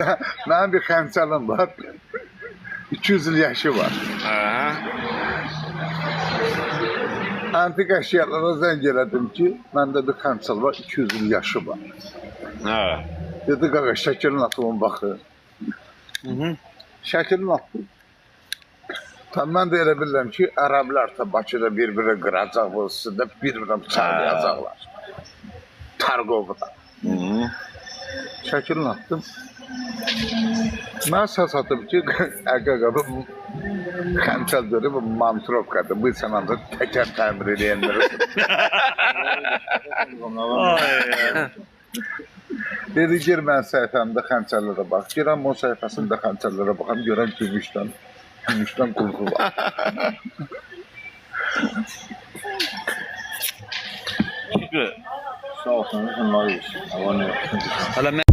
Mənim bir xəncəlim var. 200 il yaşı var. Antik əşyalara zəng elədim ki, məndə bir xəncəl var, 200 il yaşı var. Dedi, qaqa, şəkilin atımın baxı. Şəkilin atım. Mən də elə bilirəm ki, ərəblər də Bakıda bir-birini qıracaq, bu üstündə bir-birini bıçaqlayacaqlar. Targovda. Şəkilin atdım. Mən səs atım ki, qaqa, bu xəncəl görür, bu mantrovkadır. Bu sən ancaq təkər təmir edəndirsin. Dedi, gir mən səhifəmdə xəncəllərə bax. Girəm o səhifəsində xəncəllərə baxam, görəm gümüşdən qulğu var. Sağ olsun, bunları yiyorsun.